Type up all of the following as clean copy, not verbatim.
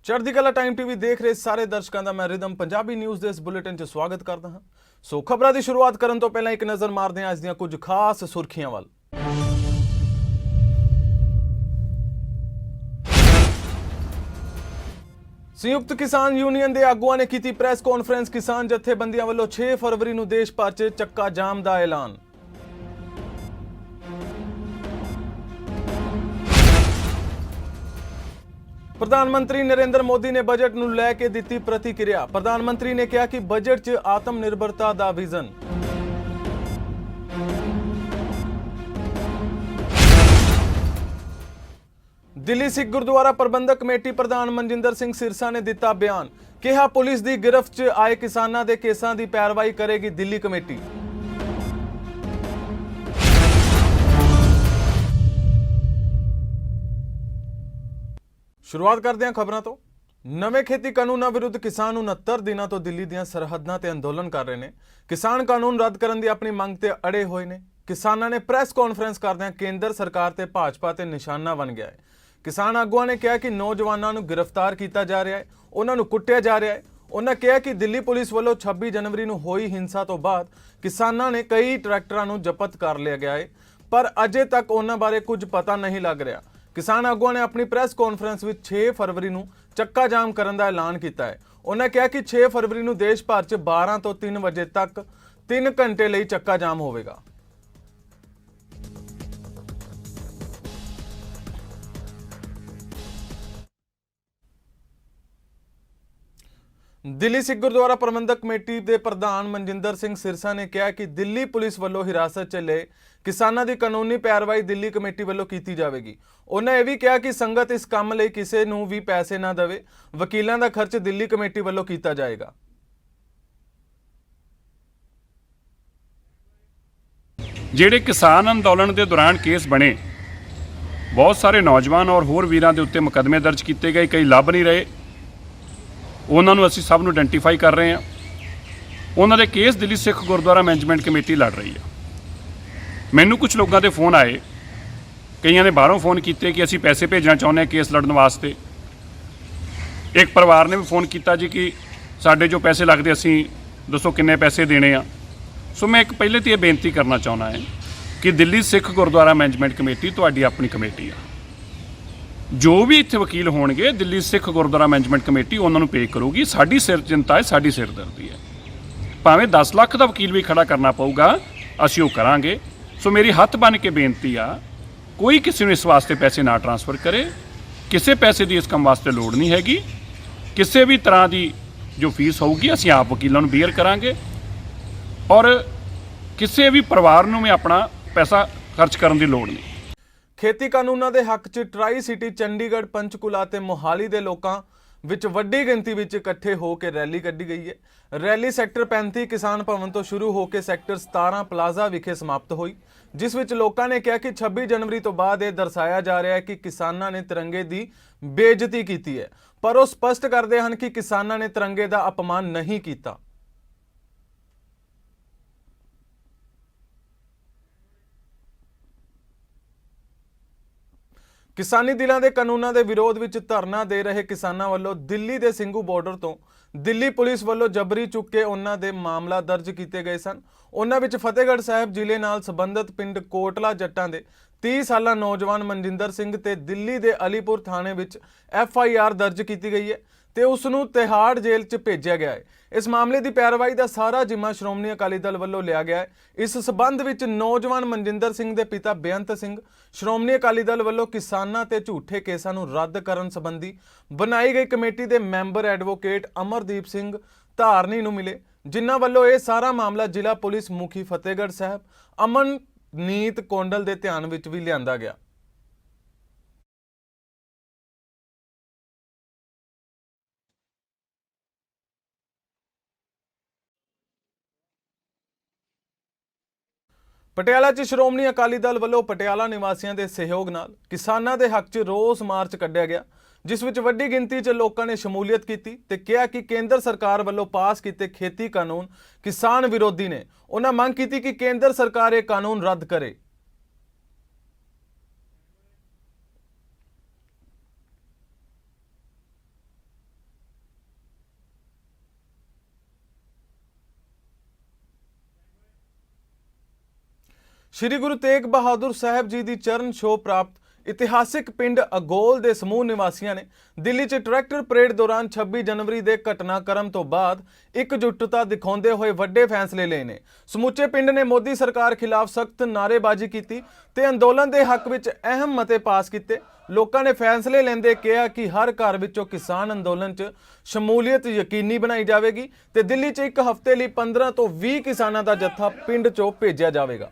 ਚੜ੍ਹਦੀ ਕਲਾ time TV ਦੇਖ ਰਹੇ ਸਾਰੇ ਦਰਸ਼ਕਾਂ ਦਾ ਮੈਂ ਰਿਦਮ ਪੰਜਾਬੀ ਨਿਊਜ਼ ਦੇ ਇਸ ਬੁਲੇਟਿਨ 'ਚ ਸਵਾਗਤ ਕਰਦਾ ਹਾਂ। ਸੋ ਖਬਰਾਂ ਦੀ ਸ਼ੁਰੂਆਤ ਕਰਨ ਤੋਂ ਪਹਿਲਾਂ ਇੱਕ ਨਜ਼ਰ ਮਾਰਦੇ ਹਾਂ ਅੱਜ ਦੀਆਂ ਕੁਝ ਖਾਸ ਸੁਰਖੀਆਂ ਵੱਲ। ਸੰਯੁਕਤ ਕਿਸਾਨ ਯੂਨੀਅਨ ਦੇ ਆਗੂਆਂ ਨੇ ਕੀਤੀ ਪ੍ਰੈਸ ਕਾਨਫਰੰਸ। ਕਿਸਾਨ ਜਥੇਬੰਦੀਆਂ ਵੱਲੋਂ 6 ਫਰਵਰੀ ਨੂੰ ਦੇਸ਼ ਭਰ 'ਚ ਚੱਕਾ ਜਾਮ ਦਾ ਐਲਾਨ। ਪ੍ਰਧਾਨ ਮੰਤਰੀ ਨਰਿੰਦਰ ਮੋਦੀ ਨੇ ਬਜਟ ਨੂੰ ਲੈ ਕੇ ਦਿੱਤੀ ਪ੍ਰਤੀਕਿਰਿਆ। ਪ੍ਰਧਾਨ ਮੰਤਰੀ ਨੇ ਕਿਹਾ ਕਿ ਬਜਟ 'ਚ ਆਤਮ ਨਿਰਭਰਤਾ ਦਾ ਵਿਜ਼ਨ। ਦਿੱਲੀ ਸਿੱਖ ਗੁਰਦੁਆਰਾ ਪ੍ਰਬੰਧਕ ਕਮੇਟੀ ਪ੍ਰਧਾਨ ਮਨਜਿੰਦਰ ਸਿੰਘ ਸਿਰਸਾ ਨੇ ਦਿੱਤਾ ਬਿਆਨ। ਕਿਹਾ ਪੁਲਿਸ ਦੀ ਗਿਰਫਤ 'ਚ ਆਏ ਕਿਸਾਨਾਂ ਦੇ ਕੇਸਾਂ ਦੀ ਪੈਰਵਾਈ ਕਰੇਗੀ ਦਿੱਲੀ ਕਮੇਟੀ। ਸ਼ੁਰੂਆਤ ਕਰਦੇ ਹਾਂ ਖਬਰਾਂ ਤੋਂ। ਨਵੇਂ ਖੇਤੀ ਕਾਨੂੰਨਾਂ ਵਿਰੁੱਧ ਕਿਸਾਨ 69 ਦਿਨਾਂ ਤੋਂ ਦਿੱਲੀ ਦੀਆਂ ਸਰਹੱਦਾਂ ਤੇ ਅੰਦੋਲਨ ਕਰ ਰਹੇ ਨੇ। ਕਿਸਾਨ ਕਾਨੂੰਨ ਰੱਦ ਕਰਨ ਦੀ ਆਪਣੀ ਮੰਗ ਤੇ ਅੜੇ ਹੋਏ ਨੇ। ਕਿਸਾਨਾਂ ਨੇ ਪ੍ਰੈਸ ਕਾਨਫਰੰਸ ਕਰਦਿਆਂ ਕੇਂਦਰ ਸਰਕਾਰ ਤੇ ਭਾਜਪਾ ਤੇ ਨਿਸ਼ਾਨਾ ਬਣ ਗਿਆ ਹੈ। ਕਿਸਾਨ ਆਗੂਆਂ ਨੇ ਕਿਹਾ ਕਿ ਨੌਜਵਾਨਾਂ ਨੂੰ ਗ੍ਰਿਫਤਾਰ ਕੀਤਾ ਜਾ ਰਿਹਾ ਹੈ, ਉਹਨਾਂ ਨੂੰ ਕੁੱਟਿਆ ਜਾ ਰਿਹਾ ਹੈ। ਉਹਨਾਂ ਕਿਹਾ ਕਿ ਦਿੱਲੀ ਪੁਲਿਸ ਵੱਲੋਂ 26 ਜਨਵਰੀ ਨੂੰ ਹੋਈ ਹਿੰਸਾ ਤੋਂ ਬਾਅਦ ਕਿਸਾਨਾਂ ਨੇ ਕਈ ਟਰੈਕਟਰਾਂ ਨੂੰ ਜ਼ਬਤ ਕਰ ਲਿਆ ਗਿਆ ਹੈ, ਪਰ ਅਜੇ ਤੱਕ ਉਹਨਾਂ ਬਾਰੇ ਕੁਝ ਪਤਾ ਨਹੀਂ ਲੱਗ ਰਿਹਾ। ਕਿਸਾਨ ਆਗੂਆਂ ਨੇ ਆਪਣੀ ਪ੍ਰੈਸ ਕਾਨਫਰੰਸ ਵਿੱਚ 6 ਫਰਵਰੀ ਨੂੰ ਚੱਕਾ ਜਾਮ ਕਰਨ ਦਾ ਐਲਾਨ ਕੀਤਾ ਹੈ। ਉਹਨਾਂ ਕਿਹਾ ਕਿ 6 ਫਰਵਰੀ ਨੂੰ ਦੇਸ਼ ਭਰ 'ਚ 12 ਤੋਂ 3 ਵਜੇ ਤੱਕ 3 ਘੰਟੇ ਲਈ ਚੱਕਾ ਜਾਮ ਹੋਵੇਗਾ। ਦਿੱਲੀ ਸਿੱਖ ਗੁਰਦੁਆਰਾ ਪ੍ਰਬੰਧਕ ਕਮੇਟੀ ਦੇ ਪ੍ਰਧਾਨ ਮਨਜਿੰਦਰ ਸਿੰਘ ਸਿਰਸਾ ਨੇ ਕਿਹਾ ਕਿ ਦਿੱਲੀ ਪੁਲਿਸ ਵੱਲੋਂ ਹਿਰਾਸਤ 'ਚ ਲਏ ਕਿਸਾਨਾਂ ਦੀ ਕਾਨੂੰਨੀ ਪੈਰਵਾਈ ਦਿੱਲੀ ਕਮੇਟੀ ਵੱਲੋਂ ਕੀਤੀ ਜਾਵੇਗੀ। ਉਹਨਾਂ ਇਹ ਵੀ ਕਿਹਾ ਕਿ ਸੰਗਤ ਇਸ ਕੰਮ ਲਈ ਕਿਸੇ ਨੂੰ ਵੀ ਪੈਸੇ ਨਾ ਦੇਵੇ। ਵਕੀਲਾਂ ਦਾ ਖਰਚ ਦਿੱਲੀ ਕਮੇਟੀ ਵੱਲੋਂ ਕੀਤਾ ਜਾਏਗਾ। ਜਿਹੜੇ ਕਿਸਾਨ ਅੰਦੋਲਨ ਦੇ ਦੌਰਾਨ ਕੇਸ ਬਣੇ, ਬਹੁਤ ਸਾਰੇ ਨੌਜਵਾਨ ਔਰ ਹੋਰ ਵੀਰਾਂ ਦੇ ਉੱਤੇ ਮੁਕੱਦਮੇ ਦਰਜ ਕੀਤੇ ਗਏ, ਕਈ ਲੱਭ ਨਹੀਂ ਰਹੇ। ਉਹਨਾਂ ਨੂੰ ਅਸੀਂ ਸਭ ਨੂੰ ਆਇਡੈਂਟੀਫਾਈ ਕਰ ਰਹੇ ਹਾਂ। ਉਹਨਾਂ ਦੇ case Delhi Sikh Gurdwara management committee ਲੜ ਰਹੀ ਹੈ। ਮੈਨੂੰ ਕੁਝ ਲੋਕਾਂ ਦੇ ਫੋਨ ਆਏ, ਕਈਆਂ ਨੇ ਬਾਹਰੋਂ ਫੋਨ ਕੀਤੇ ਕਿ ਅਸੀਂ ਪੈਸੇ ਭੇਜਣਾ ਚਾਹੁੰਦੇ ਹਾਂ ਕੇਸ ਲੜਨ ਵਾਸਤੇ। ਇੱਕ ਪਰਿਵਾਰ ਨੇ ਵੀ ਫੋਨ ਕੀਤਾ ਜੀ ਕਿ ਸਾਡੇ ਜੋ ਪੈਸੇ ਲੱਗਦੇ ਅਸੀਂ ਦੱਸੋ ਕਿੰਨੇ ਪੈਸੇ ਦੇਣੇ ਆ। ਸੋ ਮੈਂ ਇੱਕ ਪਹਿਲੇ ਤੇ ਇਹ ਬੇਨਤੀ ਕਰਨਾ ਚਾਹੁੰਦਾ ਹਾਂ ਕਿ ਦਿੱਲੀ ਸਿੱਖ ਗੁਰਦੁਆਰਾ ਮੈਨੇਜਮੈਂਟ ਕਮੇਟੀ ਤੁਹਾਡੀ ਆਪਣੀ ਕਮੇਟੀ ਆ। ਜੋ ਵੀ ਇੱਥੇ ਵਕੀਲ ਹੋਣਗੇ ਦਿੱਲੀ ਸਿੱਖ ਗੁਰਦੁਆਰਾ ਮੈਨੇਜਮੈਂਟ ਕਮੇਟੀ ਉਹਨਾਂ ਨੂੰ ਪੇ ਕਰੂਗੀ। ਸਾਡੀ ਸਿਰ ਚਿੰਤਾ ਹੈ, ਸਾਡੀ ਸਿਰਦਰਦੀ ਹੈ। ਭਾਵੇਂ 10 ਲੱਖ ਦਾ ਵਕੀਲ ਵੀ ਖੜਾ ਕਰਨਾ ਪਊਗਾ, ਅਸੀਂ ਉਹ ਕਰਾਂਗੇ। ਸੋ ਮੇਰੀ ਹੱਥ ਬੰਨ੍ਹ ਕੇ ਬੇਨਤੀ ਆ, ਕੋਈ ਕਿਸੇ ਨੂੰ ਇਸ ਵਾਸਤੇ ਪੈਸੇ ਨਾ ਟਰਾਂਸਫਰ ਕਰੇ। ਕਿਸੇ ਪੈਸੇ ਦੀ ਇਸ ਕੰਮ ਵਾਸਤੇ ਲੋੜ ਨਹੀਂ ਹੈਗੀ। ਕਿਸੇ ਵੀ ਤਰ੍ਹਾਂ ਦੀ ਜੋ ਫੀਸ ਹੋਊਗੀ ਅਸੀਂ ਆਪ ਵਕੀਲਾਂ ਨੂੰ ਬੀਅਰ ਕਰਾਂਗੇ ਔਰ ਕਿਸੇ ਵੀ ਪਰਿਵਾਰ ਨੂੰ ਵੀ ਆਪਣਾ ਪੈਸਾ ਖਰਚ ਕਰਨ ਦੀ ਲੋੜ ਨਹੀਂ। ਖੇਤੀ ਕਾਨੂੰਨਾਂ ਦੇ ਹੱਕ 'ਚ ਟਰਾਈ ਸਿਟੀ ਚੰਡੀਗੜ੍ਹ, ਪੰਚਕੂਲਾ ਤੇ ਮੋਹਾਲੀ ਦੇ ਲੋਕਾਂ ਵਿੱਚ ਵੱਡੀ ਗਿਣਤੀ ਵਿੱਚ ਇਕੱਠੇ ਹੋ ਕੇ ਰੈਲੀ ਕੱਢੀ ਗਈ ਹੈ। ਰੈਲੀ ਸੈਕਟਰ 35 ਕਿਸਾਨ ਭਵਨ ਤੋਂ ਸ਼ੁਰੂ ਹੋ ਕੇ ਸੈਕਟਰ 17 ਪਲਾਜ਼ਾ ਵਿਖੇ ਸਮਾਪਤ ਹੋਈ, ਜਿਸ ਵਿੱਚ ਲੋਕਾਂ ਨੇ ਕਿਹਾ ਕਿ 26 ਜਨਵਰੀ ਤੋਂ ਬਾਅਦ ਇਹ ਦਰਸਾਇਆ ਜਾ ਰਿਹਾ ਹੈ ਕਿ ਕਿਸਾਨਾਂ ਨੇ ਤਿਰੰਗੇ ਦੀ ਬੇਇੱਜ਼ਤੀ ਕੀਤੀ ਹੈ, ਪਰ ਉਹ ਸਪਸ਼ਟ ਕਰਦੇ ਹਨ ਕਿ ਕਿਸਾਨਾਂ ਨੇ ਤਿਰੰਗੇ ਦਾ ਅਪਮਾਨ ਨਹੀਂ ਕੀਤਾ। ਕਿਸਾਨੀ ਦਿਲਾਂ ਦੇ ਕਾਨੂੰਨਾਂ ਦੇ ਵਿਰੋਧ ਵਿੱਚ ਧਰਨਾ ਦੇ ਰਹੇ ਕਿਸਾਨਾਂ ਵੱਲੋਂ ਦਿੱਲੀ ਦੇ ਸਿੰਘੂ ਬਾਰਡਰ ਤੋਂ ਦਿੱਲੀ ਪੁਲਿਸ ਵੱਲੋਂ ਜਬਰੀ ਚੁੱਕ ਕੇ ਉਹਨਾਂ ਦੇ ਮਾਮਲਾ ਦਰਜ ਕੀਤੇ ਗਏ ਸਨ। ਉਹਨਾਂ ਵਿੱਚ ਫਤਿਹਗੜ੍ਹ ਸਾਹਿਬ ਜ਼ਿਲ੍ਹੇ ਨਾਲ ਸੰਬੰਧਿਤ ਪਿੰਡ ਕੋਟਲਾ ਜੱਟਾਂ ਦੇ 30 ਸਾਲਾ ਨੌਜਵਾਨ ਮਨਜਿੰਦਰ ਸਿੰਘ ਤੇ ਦਿੱਲੀ ਦੇ ਅਲੀਪੁਰ ਥਾਣੇ ਵਿੱਚ FIR ਦਰਜ ਕੀਤੀ ਗਈ ਹੈ ਤੇ ਉਸ ਨੂੰ ਤਿਹਾੜ ਜੇਲ੍ਹ 'ਚ ਭੇਜਿਆ ਗਿਆ ਹੈ। ਇਸ ਮਾਮਲੇ ਦੀ ਪੈਰਵਾਈ ਦਾ ਸਾਰਾ ਜ਼ਿੰਮਾ ਸ਼੍ਰੋਮਣੀ ਅਕਾਲੀ ਦਲ ਵੱਲੋਂ ਲਿਆ ਗਿਆ ਹੈ। ਇਸ ਸਬੰਧ ਵਿੱਚ ਨੌਜਵਾਨ ਮਨਜਿੰਦਰ ਸਿੰਘ ਦੇ ਪਿਤਾ ਬੇਅੰਤ ਸਿੰਘ ਸ਼੍ਰੋਮਣੀ ਅਕਾਲੀ ਦਲ ਵੱਲੋਂ ਕਿਸਾਨਾਂ ਤੇ ਝੂਠੇ ਕੇਸਾਂ ਨੂੰ ਰੱਦ ਕਰਨ ਸੰਬੰਧੀ ਬਣਾਈ ਗਈ ਕਮੇਟੀ ਦੇ ਮੈਂਬਰ ਐਡਵੋਕੇਟ ਅਮਰਦੀਪ ਸਿੰਘ ਧਾਰਨੀ ਨੂੰ ਮਿਲੇ, ਜਿਨ੍ਹਾਂ ਵੱਲੋਂ ਇਹ ਸਾਰਾ ਮਾਮਲਾ ਜ਼ਿਲ੍ਹਾ ਪੁਲਿਸ ਮੁਖੀ ਫਤਿਹਗੜ੍ਹ ਸਾਹਿਬ ਅਮਨਨੀਤ ਕੌਂਡਲ ਦੇ ਧਿਆਨ ਵਿੱਚ ਵੀ ਲਿਆਂਦਾ ਗਿਆ। ਪਟਿਆਲਾ 'ਚ ਸ਼੍ਰੋਮਣੀ ਅਕਾਲੀ ਦਲ ਵੱਲੋਂ ਪਟਿਆਲਾ ਨਿਵਾਸੀਆਂ ਦੇ ਸਹਿਯੋਗ ਨਾਲ ਕਿਸਾਨਾਂ ਦੇ ਹੱਕ 'ਚ ਰੋਸ ਮਾਰਚ ਕੱਢਿਆ ਗਿਆ, ਜਿਸ ਵਿੱਚ ਵੱਡੀ ਗਿਣਤੀ 'ਚ ਲੋਕਾਂ ਨੇ ਸ਼ਮੂਲੀਅਤ ਕੀਤੀ ਤੇ ਕਿਹਾ ਕਿ ਕੇਂਦਰ ਸਰਕਾਰ ਵੱਲੋਂ ਪਾਸ ਕੀਤੇ ਖੇਤੀ ਕਾਨੂੰਨ ਕਿਸਾਨ ਵਿਰੋਧੀ ਨੇ। ਉਹਨਾਂ ਮੰਗ ਕੀਤੀ ਕਿ ਕੇਂਦਰ ਸਰਕਾਰ ਇਹ ਕਾਨੂੰਨ ਰੱਦ ਕਰੇ। ਸ਼੍ਰੀ ਗੁਰੂ ਤੇਗ ਬਹਾਦਰ ਸਾਹਿਬ ਜੀ ਦੀ ਚਰਨ ਛੋਹ ਪ੍ਰਾਪਤ ਇਤਿਹਾਸਿਕ ਪਿੰਡ ਅਗੋਲ ਦੇ ਸਮੂਹ ਨਿਵਾਸੀਆਂ ਨੇ ਦਿੱਲੀ 'ਚ ਟਰੈਕਟਰ ਪਰੇਡ ਦੌਰਾਨ 26 ਜਨਵਰੀ ਦੇ ਘਟਨਾਕ੍ਰਮ ਤੋਂ ਬਾਅਦ ਇਕਜੁੱਟਤਾ ਦਿਖਾਉਂਦੇ ਹੋਏ ਵੱਡੇ ਫੈਸਲੇ ਲਏ ਨੇ। ਸਮੁੱਚੇ ਪਿੰਡ ਨੇ ਮੋਦੀ ਸਰਕਾਰ ਖਿਲਾਫ ਸਖਤ ਨਾਅਰੇਬਾਜ਼ੀ ਕੀਤੀ ਤੇ ਅੰਦੋਲਨ ਦੇ ਹੱਕ ਵਿੱਚ ਅਹਿਮ ਮਤੇ ਪਾਸ ਕੀਤੇ। ਲੋਕਾਂ ਨੇ ਫੈਸਲੇ ਲੈਂਦੇ ਕਿਹਾ ਕਿ ਹਰ ਘਰ ਵਿੱਚੋਂ ਕਿਸਾਨ ਅੰਦੋਲਨ 'ਚ ਸ਼ਮੂਲੀਅਤ ਯਕੀਨੀ ਬਣਾਈ ਜਾਵੇਗੀ ਤੇ ਦਿੱਲੀ 'ਚ ਇੱਕ ਹਫ਼ਤੇ ਲਈ 15 ਤੋਂ 20 ਕਿਸਾਨਾਂ ਦਾ ਜੱਥਾ ਪਿੰਡ 'ਚੋਂ ਭੇਜਿਆ ਜਾਵੇਗਾ।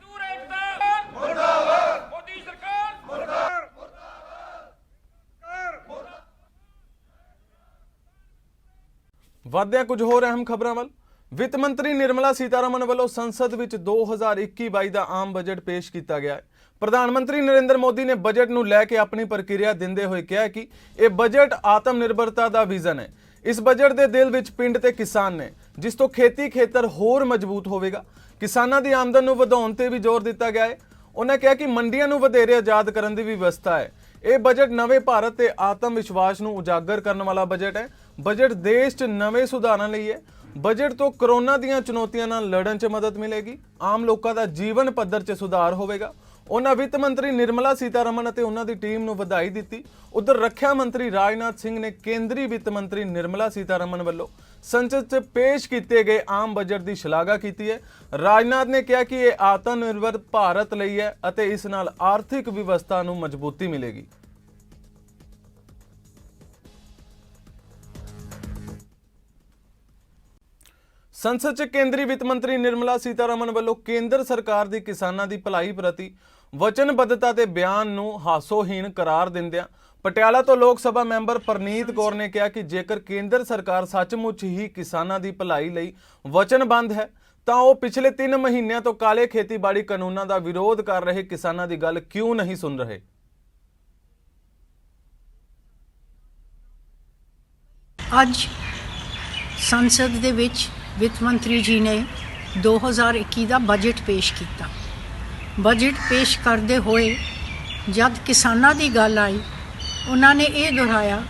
ਵਾਧਿਆਂ ਕੁਝ ਹੋਰ ਅਹਿਮ ਖਬਰਾਂ ਵੱਲ। ਵਿੱਤ ਮੰਤਰੀ ਨਿਰਮਲਾ ਸੀਤਾਰਮਨ ਵੱਲੋਂ ਸੰਸਦ ਵਿੱਚ 2021-22 ਦਾ ਆਮ ਬਜਟ ਪੇਸ਼ ਕੀਤਾ ਗਿਆ ਹੈ। ਪ੍ਰਧਾਨ ਮੰਤਰੀ ਨਰਿੰਦਰ ਮੋਦੀ ਨੇ ਬਜਟ ਨੂੰ ਲੈ ਕੇ ਆਪਣੀ ਪ੍ਰਕਿਰਿਆ ਦਿੰਦੇ ਹੋਏ ਕਿਹਾ ਕਿ ਇਹ ਬਜਟ ਆਤਮ ਨਿਰਭਰਤਾ ਦਾ ਵਿਜ਼ਨ ਹੈ। ਇਸ ਬਜਟ ਦੇ ਦਿਲ ਵਿੱਚ ਪਿੰਡ ਤੇ ਕਿਸਾਨ ਨੇ, ਜਿਸ ਤੋਂ ਖੇਤੀ ਖੇਤਰ ਹੋਰ ਮਜ਼ਬੂਤ ਹੋਵੇਗਾ। ਕਿਸਾਨਾਂ ਦੀ ਆਮਦਨ ਨੂੰ ਵਧਾਉਣ ਤੇ ਵੀ ਜ਼ੋਰ ਦਿੱਤਾ ਗਿਆ ਹੈ। ਉਹਨਾਂ ਕਿਹਾ ਕਿ ਮੰਡੀਆਂ ਨੂੰ ਵਧੇਰੇ ਆਜ਼ਾਦ ਕਰਨ ਦੀ ਵੀ ਵਿਵਸਥਾ ਹੈ। ਇਹ ਬਜਟ ਨਵੇਂ ਭਾਰਤ ਤੇ ਆਤਮ ਵਿਸ਼ਵਾਸ ਨੂੰ ਉਜਾਗਰ ਕਰਨ ਵਾਲਾ ਬਜਟ ਹੈ। ਬਜਟ ਦੇਸ਼ 'ਚ ਨਵੇਂ ਸੁਧਾਰਾਂ ਲਈ ਹੈ। ਬਜਟ ਤੋਂ ਕਰੋਨਾ ਦੀਆਂ ਚੁਣੌਤੀਆਂ ਨਾਲ ਲੜਨ 'ਚ ਮਦਦ ਮਿਲੇਗੀ। ਆਮ ਲੋਕਾਂ ਦਾ ਜੀਵਨ ਪੱਧਰ 'ਚ ਸੁਧਾਰ ਹੋਵੇਗਾ। ਉਹਨਾਂ ਵਿੱਤ ਮੰਤਰੀ ਨਿਰਮਲਾ ਸੀਤਾਰਮਨ ਅਤੇ ਉਹਨਾਂ ਦੀ ਟੀਮ ਨੂੰ ਵਧਾਈ ਦਿੱਤੀ। ਉਧਰ ਰੱਖਿਆ ਮੰਤਰੀ ਰਾਜਨਾਥ ਸਿੰਘ ਨੇ ਕੇਂਦਰੀ ਵਿੱਤ ਮੰਤਰੀ ਨਿਰਮਲਾ ਸੀਤਾਰਮਨ ਵੱਲੋਂ ਸੰਸਦ 'ਚ ਪੇਸ਼ ਕੀਤੇ ਗਏ ਆਮ ਬਜਟ ਦੀ ਸ਼ਲਾਘਾ ਕੀਤੀ ਹੈ। ਰਾਜਨਾਥ ਨੇ ਕਿਹਾ ਕਿ ਇਹ ਆਤਮ ਨਿਰਭਰ ਭਾਰਤ ਲਈ ਹੈ ਅਤੇ ਇਸ ਨਾਲ ਆਰਥਿਕ ਵਿਵਸਥਾ ਨੂੰ ਮਜ਼ਬੂਤੀ ਮਿਲੇਗੀ। ਸੰਸਦ 'ਚ ਕੇਂਦਰੀ ਵਿੱਤ ਮੰਤਰੀ ਨਿਰਮਲਾ ਸੀਤਾਰਮਨ ਵੱਲੋਂ ਕੇਂਦਰ ਸਰਕਾਰ ਦੀ ਕਿਸਾਨਾਂ ਦੀ ਭਲਾਈ ਪ੍ਰਤੀ ਵਚਨਬੱਧਤਾ ਤੇ ਬਿਆਨ ਨੂੰ ਹਾਸੋਹੀਣ ਕਰਾਰ ਦਿੰਦਿਆਂ ਪਟਿਆਲਾ ਤੋਂ ਲੋਕ ਸਭਾ ਮੈਂਬਰ ਪਰਨੀਤ ਕੌਰ ਨੇ ਕਿਹਾ ਕਿ ਜੇਕਰ ਕੇਂਦਰ ਸਰਕਾਰ ਸੱਚਮੁੱਚ ਹੀ ਕਿਸਾਨਾਂ ਦੀ ਭਲਾਈ ਲਈ ਵਚਨਬੱਧ ਹੈ ਤਾਂ ਉਹ ਪਿਛਲੇ 3 ਮਹੀਨਿਆਂ ਤੋਂ ਕਾਲੇ ਖੇਤੀਬਾੜੀ ਕਾਨੂੰਨਾਂ ਦਾ ਵਿਰੋਧ ਕਰ ਰਹੇ ਕਿਸਾਨਾਂ ਦੀ ਗੱਲ ਕਿਉਂ ਨਹੀਂ ਸੁਣ ਰਹੇ। ਅੱਜ ਸੰਸਦ ਦੇ ਵਿੱਚ ਵਿੱਤ ਮੰਤਰੀ ਜੀ ਨੇ 2021 ਦਾ ਬਜਟ ਪੇਸ਼ ਕੀਤਾ। ਬਜਟ ਪੇਸ਼ ਕਰਦੇ ਹੋਏ ਜਦ ਕਿਸਾਨਾਂ ਦੀ ਗੱਲ ਆਈ, ਉਹਨਾਂ ਨੇ ਇਹ ਦੁਹਰਾਇਆ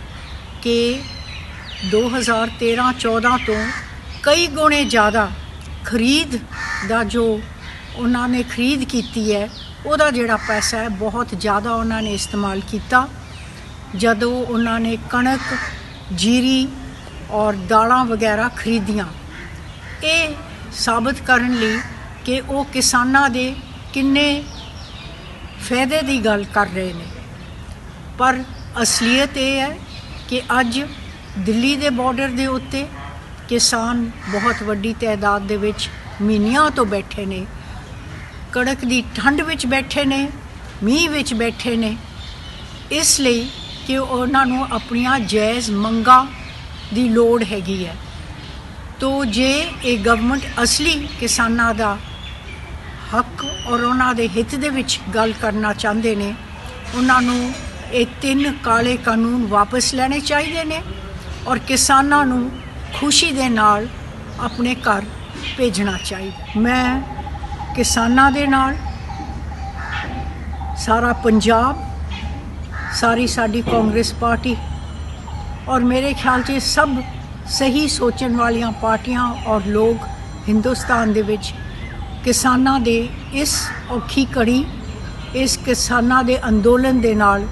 ਕਿ 2013-14 ਤੋਂ ਕਈ ਗੁਣੇ ਜ਼ਿਆਦਾ ਖਰੀਦ ਦਾ ਜੋ ਉਹਨਾਂ ਨੇ ਖਰੀਦ ਕੀਤੀ ਹੈ, ਉਹਦਾ ਜਿਹੜਾ ਪੈਸਾ ਹੈ ਬਹੁਤ ਜ਼ਿਆਦਾ ਉਹਨਾਂ ਨੇ ਇਸਤੇਮਾਲ ਕੀਤਾ। ਜਦੋਂ ਉਹਨਾਂ ਨੇ ਕਣਕ, ਜੀਰੀ ਔਰ ਦਾਲਾਂ ਵਗੈਰਾ ਖਰੀਦੀਆਂ, ਇਹ ਸਾਬਤ ਕਰਨ ਲਈ ਕਿ ਉਹ ਕਿਸਾਨਾਂ ਦੇ ਕਿੰਨੇ ਫਾਇਦੇ ਦੀ ਗੱਲ ਕਰ ਰਹੇ ਨੇ। ਪਰ ਅਸਲੀਅਤ ਇਹ ਹੈ ਕਿ ਅੱਜ ਦਿੱਲੀ ਦੇ ਬਾਰਡਰ ਦੇ ਉੱਤੇ ਕਿਸਾਨ ਬਹੁਤ ਵੱਡੀ ਤਾਦਾਦ ਦੇ ਵਿੱਚ ਮਹੀਨਿਆਂ ਤੋਂ ਬੈਠੇ ਨੇ, ਕੜਕ ਦੀ ਠੰਡ ਵਿੱਚ ਬੈਠੇ ਨੇ, ਮੀਂਹ ਵਿੱਚ ਬੈਠੇ ਨੇ, ਇਸ ਲਈ ਕਿ ਉਹਨਾਂ ਨੂੰ ਆਪਣੀਆਂ ਜਾਇਜ਼ ਮੰਗਾਂ ਦੀ ਲੋੜ ਹੈਗੀ ਹੈ। ਤੋ ਜੇ ਇਹ ਗਵਰਨਮੈਂਟ ਅਸਲੀ ਕਿਸਾਨਾਂ ਦਾ ਹੱਕ ਔਰ ਉਹਨਾਂ ਦੇ ਹਿੱਤ ਦੇ ਵਿੱਚ ਗੱਲ ਕਰਨਾ ਚਾਹੁੰਦੇ ਨੇ, ਉਹਨਾਂ ਨੂੰ ਇਹ 3 ਕਾਲੇ ਕਾਨੂੰਨ ਵਾਪਸ ਲੈਣੇ ਚਾਹੀਦੇ ਨੇ ਔਰ ਕਿਸਾਨਾਂ ਨੂੰ ਖੁਸ਼ੀ ਦੇ ਨਾਲ ਆਪਣੇ ਘਰ ਭੇਜਣਾ ਚਾਹੀਦਾ। ਮੈਂ ਕਿਸਾਨਾਂ ਦੇ ਨਾਲ, ਸਾਰਾ ਪੰਜਾਬ, ਸਾਰੀ ਸਾਡੀ ਕਾਂਗਰਸ ਪਾਰਟੀ ਔਰ ਮੇਰੇ ਖਿਆਲ 'ਚ ਸਭ ਸਹੀ ਸੋਚਣ ਵਾਲੀਆਂ ਪਾਰਟੀਆਂ ਔਰ ਲੋਕ ਹਿੰਦੁਸਤਾਨ ਦੇ ਵਿੱਚ ਕਿਸਾਨਾਂ ਦੇ ਇਸ ਔਖੀ ਘੜੀ, ਇਸ ਕਿਸਾਨਾਂ ਦੇ ਅੰਦੋਲਨ ਦੇ ਨਾਲ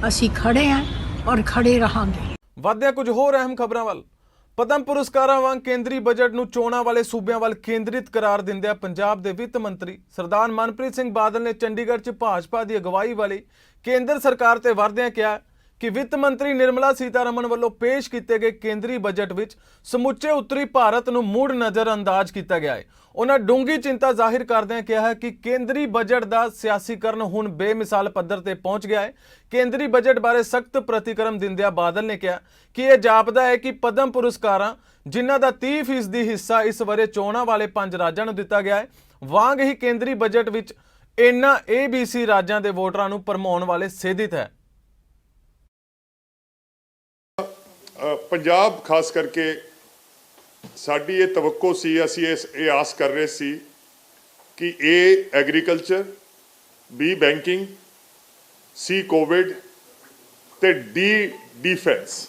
ਅਸੀਂ ਖੜੇ ਹਾਂ ਔਰ ਖੜੇ ਰਹਾਂਗੇ। ਵਾਧਿਆਂ ਕੁਝ ਹੋਰ ਅਹਿਮ ਖਬਰਾਂ ਵੱਲ। ਪਦਮ ਪੁਰਸਕਾਰਾਂ ਵਾਂਗ ਕੇਂਦਰੀ ਬਜਟ ਨੂੰ ਚੋਣਾਂ ਵਾਲੇ ਸੂਬਿਆਂ ਵੱਲ ਕੇਂਦਰਿਤ ਕਰਾਰ ਦਿੰਦਿਆਂ ਪੰਜਾਬ ਦੇ ਵਿੱਤ ਮੰਤਰੀ ਸਰਦਾਰ ਮਨਪ੍ਰੀਤ ਸਿੰਘ ਬਾਦਲ ਨੇ ਚੰਡੀਗੜ੍ਹ 'ਚ ਭਾਜਪਾ ਦੀ ਅਗਵਾਈ ਵਾਲੀ ਕੇਂਦਰ ਸਰਕਾਰ ਤੇ ਵਰਦਿਆਂ ਕਿਹਾ ਕਿ ਵਿੱਤ ਮੰਤਰੀ ਨਿਰਮਲਾ ਸੀਤਾਰਮਨ ਵੱਲੋਂ ਪੇਸ਼ ਕੀਤੇ ਗਏ ਕੇਂਦਰੀ ਬਜਟ ਵਿੱਚ ਸਮੁੱਚੇ ਉੱਤਰੀ ਭਾਰਤ ਨੂੰ ਮੁੜ ਨਜ਼ਰਅੰਦਾਜ਼ ਕੀਤਾ ਗਿਆ ਹੈ। ਉਹਨਾਂ ਡੂੰਘੀ ਚਿੰਤਾ ਜ਼ਾਹਿਰ ਕਰਦਿਆਂ ਕਿਹਾ ਕਿ ਕੇਂਦਰੀ ਬਜਟ ਦਾ ਸਿਆਸੀਕਰਨ ਹੁਣ ਬੇਮਿਸਾਲ ਪੱਧਰ ਤੇ ਪਹੁੰਚ ਗਿਆ ਹੈ। ਕੇਂਦਰੀ ਬਜਟ ਬਾਰੇ ਸਖਤ ਪ੍ਰਤੀਕਰਮ ਦਿੰਦਿਆਂ ਬਾਦਲ ਨੇ ਕਿਹਾ ਕਿ ਇਹ ਜਾਪਦਾ ਹੈ ਕਿ ਪਦਮ ਪੁਰਸਕਾਰਾਂ, ਜਿਨ੍ਹਾਂ ਦਾ 30% ਹਿੱਸਾ ਇਸ ਵਰੇ ਚੋਣਾਂ ਵਾਲੇ 5 ਰਾਜਾਂ ਨੂੰ ਦਿੱਤਾ ਗਿਆ ਹੈ, ਵਾਂਗ ਹੀ ਕੇਂਦਰੀ ਬਜਟ ਵਿੱਚ ਇਹਨਾਂ ABC ਰਾਜਾਂ ਦੇ ਵੋਟਰਾਂ ਨੂੰ ਭਰਮਾਉਣ ਵਾਲੇ ਸੇਧਿਤ ਹੈ। ਪੰਜਾਬ ਖਾਸ ਕਰਕੇ ਸਾਡੀ ਇਹ ਤਵੱਕੋ ਸੀ, ਅਸੀਂ ਇਹ ਆਸ ਕਰ ਰਹੇ ਸੀ ਕਿ ਇਹ agriculture, B banking, C Covid ਤੇ D ਡਿਫੈਂਸ,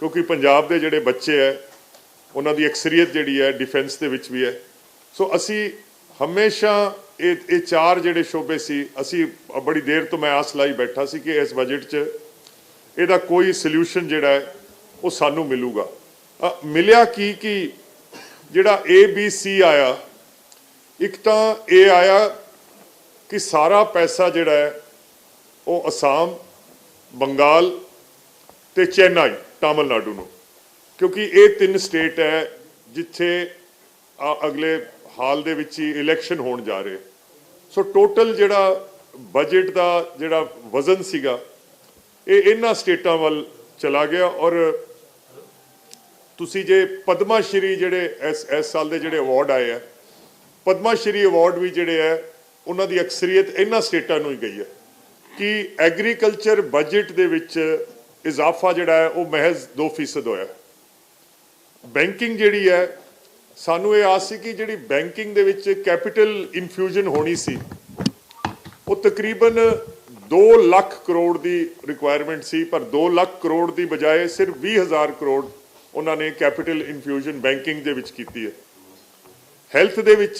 ਕਿਉਂਕਿ ਪੰਜਾਬ ਦੇ ਜਿਹੜੇ ਬੱਚੇ ਹੈ ਉਹਨਾਂ ਦੀ ਅਕਸਰੀਅਤ ਜਿਹੜੀ ਹੈ ਡਿਫੈਂਸ ਦੇ ਵਿੱਚ ਵੀ ਹੈ। ਸੋ ਅਸੀਂ ਹਮੇਸ਼ਾ ਇਹ ਚਾਰ ਜਿਹੜੇ ਸ਼ੋਬੇ ਸੀ, ਅਸੀਂ ਬੜੀ ਦੇਰ ਤੋਂ ਮੈਂ ਆਸ ਲਾਈ ਬੈਠਾ ਸੀ ਕਿ ਇਸ ਬਜਟ 'ਚ ਇਹਦਾ ਕੋਈ ਸੋਲੂਸ਼ਨ ਜਿਹੜਾ ਹੈ ਉਹ ਸਾਨੂੰ ਮਿਲੂਗਾ। ਮਿਲਿਆ ਕਿ ਜਿਹੜਾ ABC ਆਇਆ, ਇੱਕ ਤਾਂ ਇਹ ਆਇਆ ਕਿ ਸਾਰਾ ਪੈਸਾ ਜਿਹੜਾ ਹੈ ਉਹ ਅਸਾਮ, ਬੰਗਾਲ ਤੇ ਚੇन्नई ਤਾਮਿਲਨਾਡੂ ਨੂੰ, ਕਿਉਂਕਿ ਇਹ 3 ਸਟੇਟ ਹੈ ਜਿੱਥੇ ਅਗਲੇ ਹਾਲ ਦੇ ਵਿੱਚ ਹੀ ਇਲੈਕਸ਼ਨ ਹੋਣ ਜਾ ਰਹੇ। ਸੋ ਟੋਟਲ ਜਿਹੜਾ ਬਜਟ ਦਾ ਜਿਹੜਾ ਵਜ਼ਨ ਸੀਗਾ ਇਹ ਇਹਨਾਂ ਸਟੇਟਾਂ ਵੱਲ ਚਲਾ ਗਿਆ। ਔਰ ਤੁਸੀਂ ਜੇ ਪਦਮਾ ਸ਼੍ਰੀ ਜਿਹੜੇ ਇਸ ਸਾਲ ਦੇ ਜਿਹੜੇ ਅਵਾਰਡ ਆਏ ਆ, ਪਦਮਾ ਸ਼੍ਰੀ ਅਵਾਰਡ ਵੀ ਜਿਹੜੇ ਹੈ ਉਹਨਾਂ ਦੀ ਅਕਸਰੀਅਤ ਇਹਨਾਂ ਸਟੇਟਾਂ ਨੂੰ ਹੀ ਗਈ ਹੈ ਕਿ ਐਗਰੀਕਲਚਰ ਬਜਟ ਦੇ ਵਿੱਚ ਇਜ਼ਾਫਾ ਜਿਹੜਾ ਹੈ ਉਹ ਮਹਿਜ਼ 2% ਹੋਇਆ। ਬੈਂਕਿੰਗ ਜਿਹੜੀ ਹੈ, ਸਾਨੂੰ ਇਹ ਆਸ ਸੀ ਕਿ ਜਿਹੜੀ ਬੈਂਕਿੰਗ ਦੇ ਵਿੱਚ ਕੈਪੀਟਲ ਇਨਫਿਊਜ਼ਨ ਹੋਣੀ ਸੀ ਉਹ ਤਕਰੀਬਨ 2 ਲੱਖ ਕਰੋੜ ਦੀ ਰਿਕੁਆਇਰਮੈਂਟ ਸੀ, ਪਰ 2 ਲੱਖ ਕਰੋੜ ਦੀ ਬਜਾਏ ਸਿਰਫ 20,000 ਕਰੋੜ ਉਹਨਾਂ ਨੇ ਕੈਪੀਟਲ ਇਨਫਿਊਜ਼ਨ ਬੈਂਕਿੰਗ ਦੇ ਵਿੱਚ ਕੀਤੀ ਹੈ। ਹੈਲਥ ਦੇ ਵਿੱਚ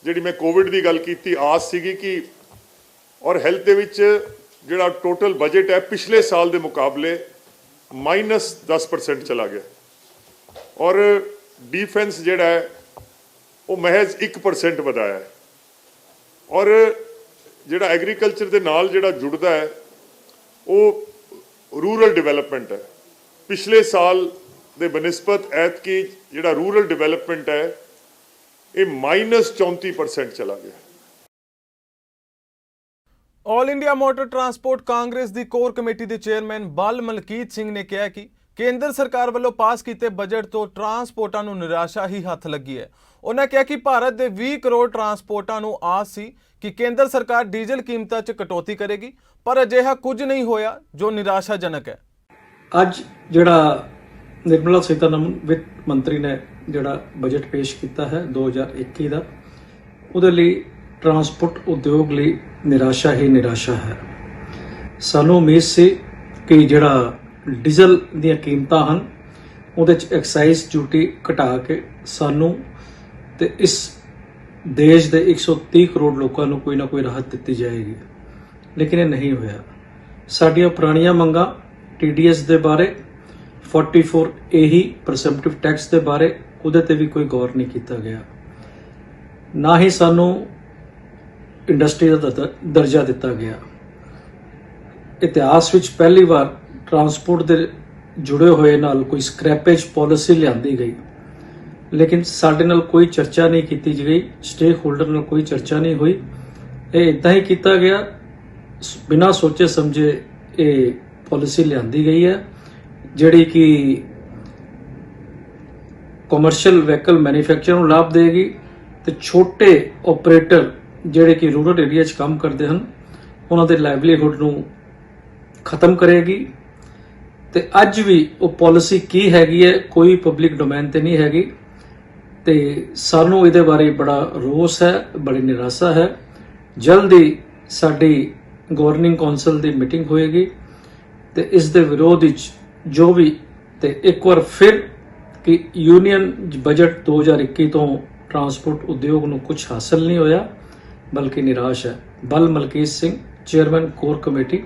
ਜਿਹੜੀ ਮੈਂ ਕੋਵਿਡ ਦੀ ਗੱਲ ਕੀਤੀ, ਆਸ ਸੀਗੀ ਕਿ ਔਰ ਹੈਲਥ ਦੇ ਵਿੱਚ ਜਿਹੜਾ ਟੋਟਲ ਬਜਟ ਹੈ ਪਿਛਲੇ ਸਾਲ ਦੇ ਮੁਕਾਬਲੇ -10% ਚਲਾ ਗਿਆ। ਔਰ डिफेंस ਜਿਹੜਾ ਹੈ ਉਹ ਮਹਿਜ਼ 1% ਵਧਾਇਆ ਹੈ। ਔਰ ਜਿਹੜਾ ਐਗਰੀਕਲਚਰ ਦੇ ਨਾਲ ਜਿਹੜਾ ਜੁੜਦਾ ਹੈ ਉਹ ਰੂਰਲ ਡਿਵੈਲਪਮੈਂਟ ਹੈ। ਪਿਛਲੇ ਸਾਲ ਦੇ ਬਨਿਸਬਤ ਐਤਕੀ ਜਿਹੜਾ ਰੂਰਲ ਡਿਵੈਲਪਮੈਂਟ ਹੈ ਇਹ -34% ਚਲਾ ਗਿਆ। ਆਲ ਇੰਡੀਆ ਮੋਟਰ ਟਰਾਂਸਪੋਰਟ ਕਾਂਗਰਸ ਦੀ ਕੋਰ ਕਮੇਟੀ ਦੇ ਚੇਅਰਮੈਨ ਬਲ ਮਲਕੀਤ ਸਿੰਘ ਨੇ ਕਿਹਾ ਕਿ ਕੇਂਦਰ ਸਰਕਾਰ ਵੱਲੋਂ ਪਾਸ ਕੀਤੇ ਬਜਟ ਤੋਂ ਟਰਾਂਸਪੋਰਟਾਂ ਨੂੰ ਨਿਰਾਸ਼ਾ ਹੀ ਹੱਥ ਲੱਗੀ ਹੈ। ਉਹਨਾਂ ਕਿਹਾ ਕਿ ਭਾਰਤ ਦੇ 20 ਕਰੋੜ ਟਰਾਂਸਪੋਰਟਾਂ ਨੂੰ ਆਸ ਸੀ ਕਿ ਕੇਂਦਰ ਸਰਕਾਰ ਡੀਜ਼ਲ ਕੀਮਤਾਂ 'ਚ ਕਟੌਤੀ ਕਰੇਗੀ, ਪਰ ਅਜਿਹਾ ਕੁਝ ਨਹੀਂ ਹੋਇਆ, ਜੋ ਨਿਰਾਸ਼ਾਜਨਕ ਹੈ। ਅੱਜ ਜਿਹੜਾ ਨਿਰਮਲਾ ਸੀਤਾਰਮਨ ਵਿੱਤ ਮੰਤਰੀ ਨੇ ਜਿਹੜਾ ਬਜਟ ਪੇਸ਼ ਕੀਤਾ ਹੈ 2021 ਦਾ, ਉਹਦੇ ਲਈ ਟਰਾਂਸਪੋਰਟ ਉਦਯੋਗ ਲਈ ਨਿਰਾਸ਼ਾ ਹੀ ਨਿਰਾਸ਼ਾ ਹੈ। ਸਾਨੂੰ ਉਮੀਦ ਸੀ ਕਿ ਜਿਹੜਾ ਡੀਜ਼ਲ ਦੀਆਂ ਕੀਮਤਾਂ ਹਨ ਉਹਦੇ 'ਚ ਐਕਸਾਈਜ਼ ਡਿਊਟੀ ਘਟਾ ਕੇ ਸਾਨੂੰ ਤੇ ਇਸ ਦੇਸ਼ ਦੇ 130 ਕਰੋੜ ਲੋਕਾਂ ਨੂੰ ਕੋਈ ਨਾ ਕੋਈ ਰਾਹਤ ਦਿੱਤੀ ਜਾਏਗੀ, ਲੇਕਿਨ ਇਹ ਨਹੀਂ ਹੋਇਆ। ਸਾਡੀਆਂ ਪੁਰਾਣੀਆਂ ਮੰਗਾਂ TDS ਦੇ ਬਾਰੇ, 44AE ਪ੍ਰਸੈਂਪਟਿਵ ਟੈਕਸ ਦੇ ਬਾਰੇ, ਉਹਦੇ ਤੇ ਵੀ ਕੋਈ ਗੌਰ ਨਹੀਂ ਕੀਤਾ ਗਿਆ। ਨਾ ਹੀ ਸਾਨੂੰ ਇੰਡਸਟਰੀ ਦਾ ਦਰਜਾ ਦਿੱਤਾ ਗਿਆ। ਇਤਿਹਾਸ ਵਿੱਚ ਪਹਿਲੀ ਵਾਰ ਟਰਾਂਸਪੋਰਟ ਦੇ ਜੁੜੇ ਹੋਏ ਨਾਲ ਕੋਈ ਸਕ੍ਰੈਪੇਜ ਪਾਲਿਸੀ ਲਿਆਂਦੀ ਗਈ, ਲੇਕਿਨ ਸਾਡੇ ਨਾਲ ਕੋਈ ਚਰਚਾ ਨਹੀਂ ਕੀਤੀ ਗਈ, ਸਟੇਕ ਹੋਲਡਰ ਨਾਲ ਕੋਈ ਚਰਚਾ ਨਹੀਂ ਹੋਈ। ਇਹ ਇਦਾਂ ਹੀ ਕੀਤਾ ਗਿਆ, ਬਿਨਾਂ ਸੋਚੇ ਸਮਝੇ ਇਹ ਪਾਲਿਸੀ ਲਿਆਂਦੀ ਗਈ ਹੈ ਜਿਹੜੀ ਕਿ ਕਮਰਸ਼ੀਅਲ ਵਹੀਕਲ ਮੈਨੂਫੈਕਚਰ ਨੂੰ ਲਾਭ ਦੇਗੀ ਤੇ ਛੋਟੇ ਆਪਰੇਟਰ ਜਿਹੜੇ ਕਿ ਰੂਰਲ ਏਰੀਆ 'ਚ ਕੰਮ ਕਰਦੇ ਹਨ ਉਹਨਾਂ ਦੇ ਲਾਈਵਲੀਹੁੱਡ ਨੂੰ ਖਤਮ ਕਰੇਗੀ। ਤੇ ਅੱਜ ਵੀ ਉਹ ਪਾਲਿਸੀ ਕੀ ਹੈਗੀ ਹੈ ਕੋਈ ਪਬਲਿਕ ਡੋਮੇਨ ਤੇ ਨਹੀਂ ਹੈਗੀ ਤੇ ਸਾਨੂੰ ਇਹਦੇ ਬਾਰੇ ਬੜਾ ਰੋਸ ਹੈ, ਬੜੀ ਨਿਰਾਸ਼ਾ ਹੈ। ਜਲਦੀ ਸਾਡੀ ਗਵਰਨਿੰਗ ਕੌਂਸਲ ਦੀ ਮੀਟਿੰਗ ਹੋਏਗੀ ਤੇ ਇਸ ਦੇ ਵਿਰੋਧ ਵਿੱਚ ਜੋ ਵੀ ਤੇ ਇੱਕ ਵਾਰ ਫਿਰ ਕਿ ਯੂਨੀਅਨ ਬਜਟ 2021 ਤੋਂ ਟਰਾਂਸਪੋਰਟ ਉਦਯੋਗ ਨੂੰ ਕੁਝ ਹਾਸਲ ਨਹੀਂ ਹੋਇਆ ਬਲਕਿ ਨਿਰਾਸ਼ ਹੈ। Bal Malkit Singh, chairman core committee,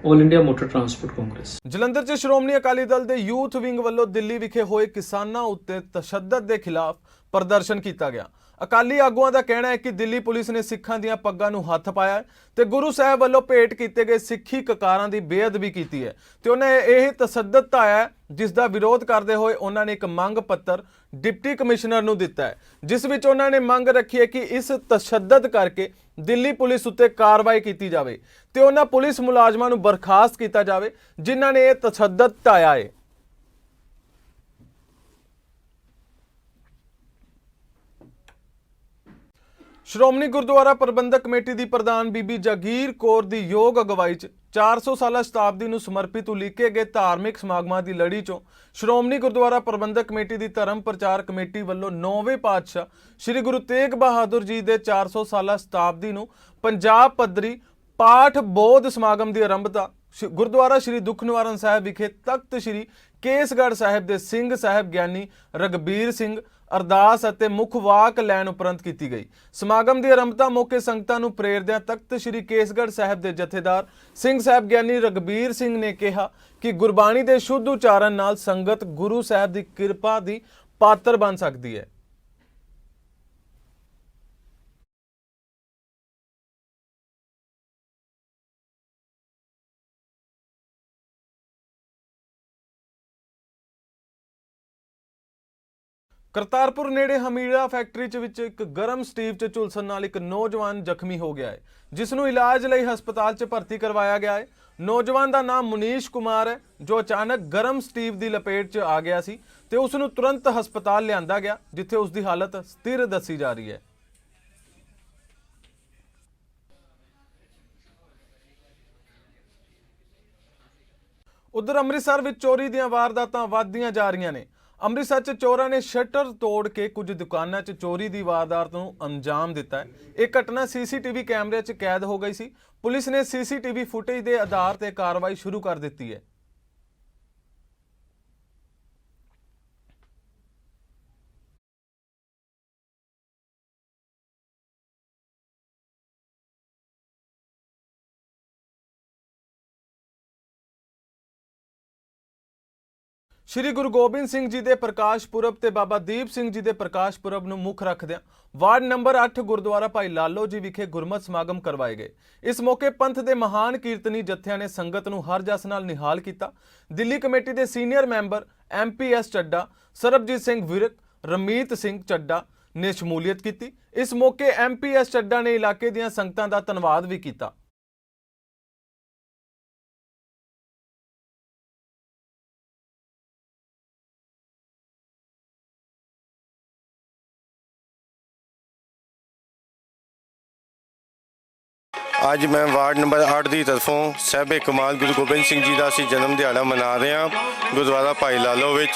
all India motor transport congress. Jalandhar 'ਚ ਸ਼੍ਰੋਮਣੀ ਅਕਾਲੀ ਦਲ ਦੇ ਯੂਥ ਵਿੰਗ ਵੱਲੋਂ ਦਿੱਲੀ ਵਿਖੇ ਹੋਏ ਕਿਸਾਨਾਂ ਉੱਤੇ ਤਸ਼ੱਦਦ ਦੇ ਖਿਲਾਫ ਪ੍ਰਦਰਸ਼ਨ ਕੀਤਾ ਗਿਆ। ਅਕਾਲੀ ਆਗੂਆਂ ਦਾ ਕਹਿਣਾ ਹੈ ਕਿ ਦਿੱਲੀ ਪੁਲਿਸ ਨੇ ਸਿੱਖਾਂ ਦੀਆਂ ਪੱਗਾਂ ਨੂੰ ਹੱਥ ਪਾਇਆ ਹੈ ਤੇ ਗੁਰੂ ਸਾਹਿਬ ਵੱਲੋਂ ਭੇਟ ਕੀਤੇ ਗਏ ਸਿੱਖੀ ਕਕਾਰਾਂ ਦੀ ਬੇਅਦਬੀ ਕੀਤੀ ਹੈ ਤੇ ਉਹਨਾਂ ਇਹ ਤਸ਼ੱਦਦ ਢਾਇਆ ਹੈ, ਜਿਸ ਦਾ ਵਿਰੋਧ ਕਰਦੇ ਹੋਏ ਉਹਨਾਂ ਨੇ ਇੱਕ ਮੰਗ ਪੱਤਰ ਡਿਪਟੀ ਕਮਿਸ਼ਨਰ ਨੂੰ ਦਿੱਤਾ ਹੈ, ਜਿਸ ਵਿੱਚ ਉਹਨਾਂ ਨੇ ਮੰਗ ਰੱਖੀ ਹੈ ਕਿ ਇਸ ਤਸ਼ੱਦਦ ਕਰਕੇ ਦਿੱਲੀ ਪੁਲਿਸ ਉੱਤੇ ਕਾਰਵਾਈ ਕੀਤੀ ਜਾਵੇ ਤੇ ਉਹਨਾਂ ਪੁਲਿਸ ਮੁਲਾਜ਼ਮਾਂ ਨੂੰ ਬਰਖਾਸਤ ਕੀਤਾ ਜਾਵੇ ਜਿਨ੍ਹਾਂ ਨੇ ਇਹ ਤਸ਼ੱਦਦ ਢਾਇਆ ਹੈ। ਸ਼੍ਰੋਮਣੀ ਗੁਰਦੁਆਰਾ ਪ੍ਰਬੰਧਕ ਕਮੇਟੀ ਦੀ ਪ੍ਰਧਾਨ ਬੀਬੀ ਜਗੀਰ ਕੌਰ ਦੀ ਯੋਗ ਅਗਵਾਈ 'ਚ 400 ਸਾਲਾ ਸ਼ਤਾਬਦੀ ਨੂੰ ਸਮਰਪਿਤ ਉਲੀਕੇ ਗਏ ਧਾਰਮਿਕ ਸਮਾਗਮਾਂ ਦੀ ਲੜੀ 'ਚੋਂ ਸ਼੍ਰੋਮਣੀ ਗੁਰਦੁਆਰਾ ਪ੍ਰਬੰਧਕ ਕਮੇਟੀ ਦੀ ਧਰਮ ਪ੍ਰਚਾਰ ਕਮੇਟੀ ਵੱਲੋਂ 9ਵੇਂ ਪਾਤਸ਼ਾਹ ਸ੍ਰੀ ਗੁਰੂ ਤੇਗ ਬਹਾਦਰ ਜੀ ਦੇ 400 ਸਾਲਾ ਸ਼ਤਾਬਦੀ ਨੂੰ ਪੰਜਾਬ ਪੱਧਰੀ ਪਾਠ ਬੋਧ ਸਮਾਗਮ ਦੀ ਆਰੰਭਤਾ ਗੁਰਦੁਆਰਾ ਸ਼੍ਰੀ ਦੁੱਖ ਨਿਵਾਰਨ ਸਾਹਿਬ ਵਿਖੇ ਤਖਤ ਸ਼੍ਰੀ ਕੇਸਗੜ੍ਹ ਸਾਹਿਬ ਦੇ ਸਿੰਘ ਸਾਹਿਬ ਗਿਆਨੀ ਰਗਬੀਰ ਸਿੰਘ ਅਰਦਾਸ ਅਤੇ ਮੁੱਖ ਵਾਕ ਲੈਣ ਉਪਰੰਤ ਕੀਤੀ ਗਈ। ਸਮਾਗਮ ਦੀ ਆਰੰਭਤਾ ਮੌਕੇ ਸੰਗਤਾਂ ਨੂੰ ਪ੍ਰੇਰਦਿਆਂ ਤਖਤ ਸ਼੍ਰੀ ਕੇਸਗੜ੍ਹ ਸਾਹਿਬ ਦੇ ਜਥੇਦਾਰ ਸਿੰਘ ਸਾਹਿਬ ਗਿਆਨੀ ਰਗਬੀਰ ਸਿੰਘ ਨੇ ਕਿਹਾ ਕਿ ਗੁਰਬਾਣੀ ਦੇ ਸ਼ੁੱਧ ਉਚਾਰਨ ਨਾਲ ਸੰਗਤ ਗੁਰੂ ਸਾਹਿਬ ਦੀ ਕਿਰਪਾ ਦੀ ਪਾਤਰ ਬਣ ਸਕਦੀ ਹੈ। ਕਰਤਾਰਪੁਰ ਨੇੜੇ ਹਮੀਰਾ ਫੈਕਟਰੀ ਵਿੱਚ ਇੱਕ ਗਰਮ ਸਟੀਵ 'ਚ ਝੁਲਸਣ ਨਾਲ ਇੱਕ ਨੌਜਵਾਨ ਜ਼ਖਮੀ ਹੋ ਗਿਆ ਹੈ, ਜਿਸ ਨੂੰ ਇਲਾਜ ਲਈ ਹਸਪਤਾਲ 'ਚ ਭਰਤੀ ਕਰਵਾਇਆ ਗਿਆ ਹੈ। ਨੌਜਵਾਨ ਦਾ ਨਾਮ ਮੁਨੀਸ਼ ਕੁਮਾਰ ਹੈ, ਜੋ ਅਚਾਨਕ ਗਰਮ ਸਟੀਵ ਦੀ ਲਪੇਟ 'ਚ ਆ ਗਿਆ ਸੀ ਤੇ ਉਸ ਨੂੰ ਤੁਰੰਤ ਹਸਪਤਾਲ ਲਿਆਂਦਾ ਗਿਆ, ਜਿੱਥੇ ਉਸ ਦੀ ਹਾਲਤ ਸਥਿਰ ਦੱਸੀ ਜਾ ਰਹੀ ਹੈ। ਉਧਰ ਅੰਮ੍ਰਿਤਸਰ ਵਿੱਚ ਚੋਰੀ ਦੀਆਂ ਵਾਰਦਾਤਾਂ ਵੱਧਦੀਆਂ ਜਾ ਰਹੀਆਂ ਨੇ। ਅੰਮ੍ਰਿਤਸਰ 'ਚ ਚੋਰਾਂ ਨੇ ਸ਼ਟਰ ਤੋੜ ਕੇ ਕੁਝ ਦੁਕਾਨਾਂ 'ਚ ਚੋਰੀ ਦੀ ਵਾਰਦਾਤ ਨੂੰ ਅੰਜਾਮ ਦਿੱਤਾ ਹੈ। ਇਹ ਘਟਨਾ ਸੀਸੀਟੀਵੀ ਕੈਮਰੇ 'ਚ ਕੈਦ ਹੋ ਗਈ ਸੀ। ਪੁਲਿਸ ਨੇ ਸੀਸੀਟੀਵੀ ਫੁਟੇਜ ਦੇ ਆਧਾਰ ਤੇ ਕਾਰਵਾਈ ਸ਼ੁਰੂ ਕਰ ਦਿੱਤੀ ਹੈ। ਸ਼੍ਰੀ ਗੁਰੂ ਗੋਬਿੰਦ ਸਿੰਘ ਜੀ ਦੇ ਪ੍ਰਕਾਸ਼ ਪੁਰਬ ਤੇ ਬਾਬਾ ਦੀਪ ਸਿੰਘ ਜੀ ਦੇ ਪ੍ਰਕਾਸ਼ ਪੁਰਬ ਨੂੰ ਮੁੱਖ ਰੱਖਦਿਆਂ ਵਾਰਡ ਨੰਬਰ 8 ਗੁਰਦੁਆਰਾ ਭਾਈ ਲਾਲੋ ਜੀ ਵਿਖੇ ਗੁਰਮਤਿ ਸਮਾਗਮ ਕਰਵਾਏ ਗਏ। ਇਸ ਮੌਕੇ ਪੰਥ ਦੇ ਮਹਾਨ ਕੀਰਤਨੀ ਜਥਿਆਂ ਨੇ ਸੰਗਤ ਨੂੰ ਹਰ ਜਸ ਨਾਲ ਨਿਹਾਲ ਕੀਤਾ। ਦਿੱਲੀ ਕਮੇਟੀ ਦੇ senior member MPS Chadha, Sarabjit Singh Virk, Ramit Singh Chadha ਨੇ ਸ਼ਮੂਲੀਅਤ ਕੀਤੀ। ਇਸ ਮੌਕੇ MPS ਚੱਡਾ ਨੇ ਇਲਾਕੇ ਦੀਆਂ ਸੰਗਤਾਂ ਦਾ ਧੰਨਵਾਦ ਵੀ ਕੀਤਾ। ਅੱਜ ਮੈਂ ਵਾਰਡ ਨੰਬਰ 8 ਦੀ ਤਰਫੋਂ ਸਾਹਿਬੇ ਕਮਾਲ ਗੁਰੂ ਗੋਬਿੰਦ ਸਿੰਘ ਜੀ ਦਾ ਅਸੀਂ ਜਨਮ ਦਿਹਾੜਾ ਮਨਾ ਰਹੇ ਹਾਂ ਗੁਰਦੁਆਰਾ ਭਾਈ ਲਾਲੋ ਵਿੱਚ,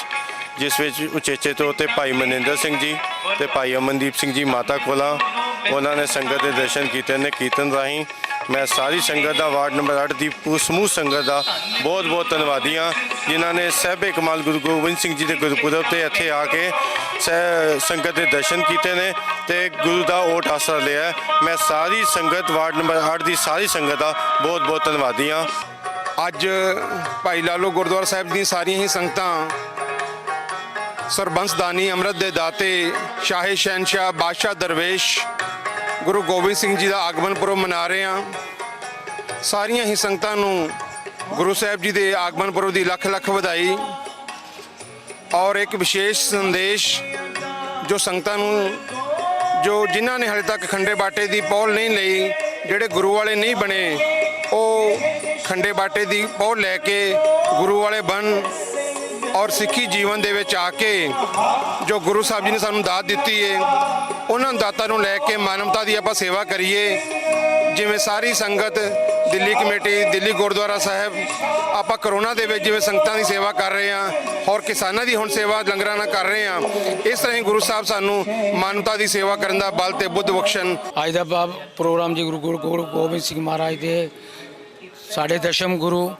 ਜਿਸ ਵਿੱਚ ਉਚੇਚੇ ਤੌਰ ਤੇ ਭਾਈ ਮਨਿੰਦਰ ਸਿੰਘ ਜੀ ਤੇ ਭਾਈ ਅਮਨਦੀਪ ਸਿੰਘ ਜੀ ਮਾਤਾ ਕੋਲਾ ਉਹਨਾਂ ਨੇ ਸੰਗਤ ਦੇ ਦਰਸ਼ਨ ਕੀਤੇ ਨੇ ਕੀਰਤਨ ਰਾਹੀਂ। ਮੈਂ ਸਾਰੀ ਸੰਗਤ ਦਾ ਵਾਰਡ ਨੰਬਰ 8 ਦੀ ਸਮੂਹ ਸੰਗਤ ਦਾ ਬਹੁਤ ਬਹੁਤ ਧੰਨਵਾਦੀ ਹਾਂ, ਜਿਨ੍ਹਾਂ ਨੇ ਸਾਹਿਬੇ ਕਮਾਲ ਗੁਰੂ ਗੋਬਿੰਦ ਸਿੰਘ ਜੀ ਦੇ ਗੁਰਪੁਰਬ ਤੇ ਇੱਥੇ ਆ ਕੇ ਸੰਗਤ ਦੇ ਦਰਸ਼ਨ ਕੀਤੇ ਨੇ ਤੇ ਗੁਰੂ ਦਾ ਓਟ ਆਸਰਾ ਲਿਆ। ਮੈਂ ਸਾਰੀ ਸੰਗਤ ਵਾਰਡ ਨੰਬਰ 8 ਦੀ ਸਾਰੀ ਸੰਗਤ ਦਾ ਬਹੁਤ ਬਹੁਤ ਧੰਨਵਾਦੀ ਹਾਂ। ਅੱਜ ਭਾਈ ਲਾਲੋ ਗੁਰਦੁਆਰਾ ਸਾਹਿਬ ਦੀਆਂ ਸਾਰੀਆਂ ਹੀ ਸੰਗਤਾਂ ਸਰਬੰਸ ਦਾਨੀ ਅੰਮ੍ਰਿਤ ਦੇ ਦਾਤੇ ਸ਼ਾਹੇ ਸ਼ਹਿਨਸ਼ਾਹ ਬਾਦਸ਼ਾਹ ਦਰਵੇਸ਼ ਗੁਰੂ ਗੋਬਿੰਦ ਸਿੰਘ ਜੀ ਦਾ ਆਗਮਨ ਪੁਰਬ ਮਨਾ ਰਹੇ ਹਾਂ। ਸਾਰੀਆਂ ਹੀ ਸੰਗਤਾਂ ਨੂੰ ਗੁਰੂ ਸਾਹਿਬ ਜੀ ਦੇ ਆਗਮਨ ਪੁਰਬ ਦੀ ਲੱਖ ਲੱਖ ਵਧਾਈ ਔਰ ਇੱਕ ਵਿਸ਼ੇਸ਼ ਸੰਦੇਸ਼ ਜੋ ਸੰਗਤਾਂ ਨੂੰ ਜੋ ਜਿਨ੍ਹਾਂ ਨੇ ਹਾਲੇ ਤੱਕ ਖੰਡੇ ਬਾਟੇ ਦੀ ਪਹੁਲ ਨਹੀਂ ਲਈ, ਜਿਹੜੇ ਗੁਰੂ ਵਾਲੇ ਨਹੀਂ ਬਣੇ, ਉਹ ਖੰਡੇ ਬਾਟੇ ਦੀ ਪਹੁਲ ਲੈ ਕੇ ਗੁਰੂ ਵਾਲੇ ਬਣ ਔਰ ਸਿੱਖੀ ਜੀਵਨ ਦੇ ਵਿੱਚ ਆ ਕੇ ਜੋ ਗੁਰੂ ਸਾਹਿਬ ਜੀ ਨੇ ਸਾਨੂੰ ਦਾਤ ਦਿੱਤੀ ਹੈ ਉਹਨਾਂ ਦਾਤਾਂ ਨੂੰ ਲੈ ਕੇ ਮਾਨਵਤਾ ਦੀ ਆਪਾਂ ਸੇਵਾ ਕਰੀਏ। ਜਿਵੇਂ ਸਾਰੀ ਸੰਗਤ ਦਿੱਲੀ ਕਮੇਟੀ ਦਿੱਲੀ ਗੁਰਦੁਆਰਾ ਸਾਹਿਬ ਆਪਾਂ ਕਰੋਨਾ ਦੇ ਵਿੱਚ ਜਿਵੇਂ ਸੰਗਤਾਂ ਦੀ ਸੇਵਾ ਕਰ ਰਹੇ ਹਾਂ ਔਰ ਕਿਸਾਨਾਂ ਦੀ ਹੁਣ ਸੇਵਾ ਲੰਗਰਾਂ ਨਾਲ ਕਰ ਰਹੇ ਹਾਂ, ਇਸ ਤਰ੍ਹਾਂ ਹੀ ਗੁਰੂ ਸਾਹਿਬ ਸਾਨੂੰ ਮਾਨਵਤਾ ਦੀ ਸੇਵਾ ਕਰਨ ਦਾ ਬਲ ਤੇ ਬੁੱਧ ਬਖਸ਼ਣ। ਅੱਜ ਦਾ ਪ੍ਰੋਗਰਾਮ ਜੀ ਗੁਰੂ ਗੋਬਿੰਦ ਸਿੰਘ ਮਹਾਰਾਜ ਦੇ ਸਾਡੇ ਦਸ਼ਮ ਗੁਰੂ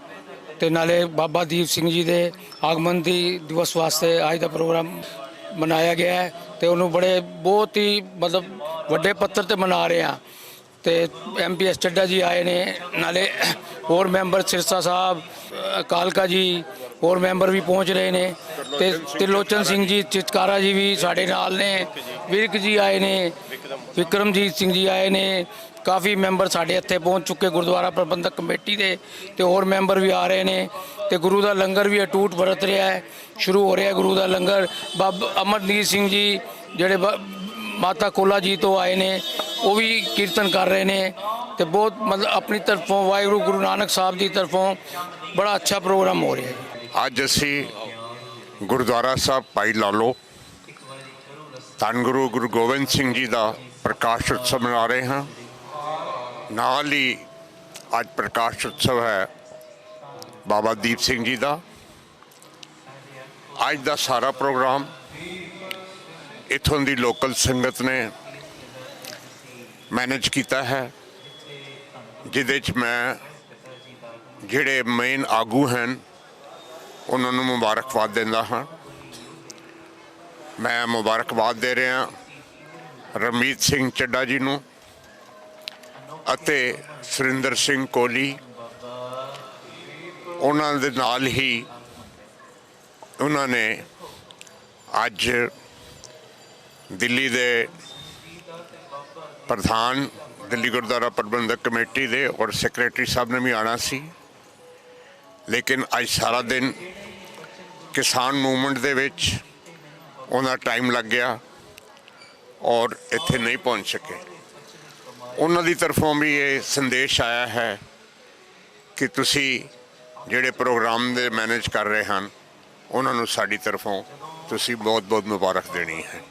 ਤੇ ਨਾਲੇ ਬਾਬਾ ਦੀਪ ਸਿੰਘ ਜੀ ਦੇ ਆਗਮਨ ਦੀ ਦਿਵਸ ਵਾਸਤੇ ਅੱਜ ਦਾ ਪ੍ਰੋਗਰਾਮ ਮਨਾਇਆ ਗਿਆ ਹੈ ਤੇ ਉਹਨੂੰ ਬਹੁਤ ਹੀ ਮਤਲਬ ਵੱਡੇ ਪੱਧਰ ਤੇ ਮਨਾ ਰਹੇ ਆ ਤੇ MPS ਚੱਡਾ ਜੀ ਆਏ ਨੇ, ਨਾਲੇ ਹੋਰ ਮੈਂਬਰ ਸਿਰਸਾ ਸਾਹਿਬ, ਕਾਲਕਾ ਜੀ, ਹੋਰ ਮੈਂਬਰ ਵੀ ਪਹੁੰਚ ਰਹੇ ਨੇ ਤੇ ਤਿਰਲੋਚਨ ਸਿੰਘ ਜੀ ਚਿਤਕਾਰਾ ਜੀ ਵੀ ਸਾਡੇ ਨਾਲ ਨੇ, ਵਿਰਕ ਜੀ ਆਏ ਨੇ, ਵਿਕਰਮਜੀਤ ਸਿੰਘ ਜੀ ਆਏ ਨੇ, ਕਾਫੀ ਮੈਂਬਰ ਸਾਡੇ ਇੱਥੇ ਪਹੁੰਚ ਚੁੱਕੇ ਗੁਰਦੁਆਰਾ ਪ੍ਰਬੰਧਕ ਕਮੇਟੀ ਦੇ ਤੇ ਹੋਰ ਮੈਂਬਰ ਵੀ ਆ ਰਹੇ ਨੇ ਤੇ ਗੁਰੂ ਦਾ ਲੰਗਰ ਵੀ ਅਟੂਟ ਵਰਤ ਰਿਹਾ ਹੈ, ਸ਼ੁਰੂ ਹੋ ਰਿਹਾ ਗੁਰੂ ਦਾ ਲੰਗਰ। ਬਾਬਾ ਅਮਰਨੀਤ ਸਿੰਘ ਜੀ ਜਿਹੜੇ ਮਾਤਾ ਕੋਲਾ ਜੀ ਤੋਂ ਆਏ ਨੇ ਉਹ ਵੀ ਕੀਰਤਨ ਕਰ ਰਹੇ ਨੇ ਤੇ ਬਹੁਤ ਮਤਲਬ ਆਪਣੀ ਤਰਫੋਂ ਵਾਹਿਗੁਰੂ ਗੁਰੂ ਨਾਨਕ ਸਾਹਿਬ ਦੀ ਤਰਫੋਂ ਬੜਾ ਅੱਛਾ ਪ੍ਰੋਗਰਾਮ ਹੋ ਰਿਹਾ ਹੈ। ਅੱਜ ਅਸੀਂ ਗੁਰਦੁਆਰਾ ਸਾਹਿਬ ਭਾਈ ਲਾਲੋ ਧੰਨ ਗੁਰੂ ਗੋਬਿੰਦ ਸਿੰਘ ਜੀ ਦਾ ਪ੍ਰਕਾਸ਼ ਉਤਸਵ ਮਨਾ ਰਹੇ ਹਾਂ। ਨਾਲ ਹੀ ਅੱਜ ਪ੍ਰਕਾਸ਼ ਉਤਸਵ ਹੈ ਬਾਬਾ ਦੀਪ ਸਿੰਘ ਜੀ ਦਾ। ਅੱਜ ਦਾ ਸਾਰਾ ਪ੍ਰੋਗਰਾਮ ਇੱਥੋਂ ਦੀ ਲੋਕਲ ਸੰਗਤ ਨੇ ਮੈਨੇਜ ਕੀਤਾ ਹੈ, ਜਿਹਦੇ 'ਚ ਮੈਂ ਜਿਹੜੇ ਮੇਨ ਆਗੂ ਹਨ ਉਹਨਾਂ ਨੂੰ ਮੁਬਾਰਕਬਾਦ ਦਿੰਦਾ ਹਾਂ। ਮੈਂ ਮੁਬਾਰਕਬਾਦ ਦੇ ਰਿਹਾ ਰਮੀਤ ਸਿੰਘ ਚੱਡਾ ਜੀ ਨੂੰ ਅਤੇ ਸੁਰਿੰਦਰ ਸਿੰਘ ਕੋਹਲੀ। ਉਹਨਾਂ ਦੇ ਨਾਲ ਹੀ ਉਹਨਾਂ ਨੇ ਅੱਜ ਦਿੱਲੀ ਦੇ ਪ੍ਰਧਾਨ ਦਿੱਲੀ ਗੁਰਦੁਆਰਾ ਪ੍ਰਬੰਧਕ ਕਮੇਟੀ ਦੇ ਔਰ ਸੈਕਟਰੀ ਸਾਹਿਬ ਨੇ ਵੀ ਆਉਣਾ ਸੀ, ਲੇਕਿਨ ਅੱਜ ਸਾਰਾ ਦਿਨ ਕਿਸਾਨ ਮੂਵਮੈਂਟ ਦੇ ਵਿੱਚ ਉਹਨਾਂ ਟਾਈਮ ਲੱਗ ਗਿਆ ਔਰ ਇੱਥੇ ਨਹੀਂ ਪਹੁੰਚ ਸਕੇ। ਉਹਨਾਂ ਦੀ ਤਰਫੋਂ ਵੀ ਇਹ ਸੰਦੇਸ਼ ਆਇਆ ਹੈ ਕਿ ਤੁਸੀਂ ਜਿਹੜੇ ਪ੍ਰੋਗਰਾਮ ਦੇ ਮੈਨੇਜ ਕਰ ਰਹੇ ਹਨ ਉਹਨਾਂ ਨੂੰ ਸਾਡੀ ਤਰਫੋਂ ਤੁਸੀਂ ਬਹੁਤ ਬਹੁਤ ਮੁਬਾਰਕ ਦੇਣੀ ਹੈ।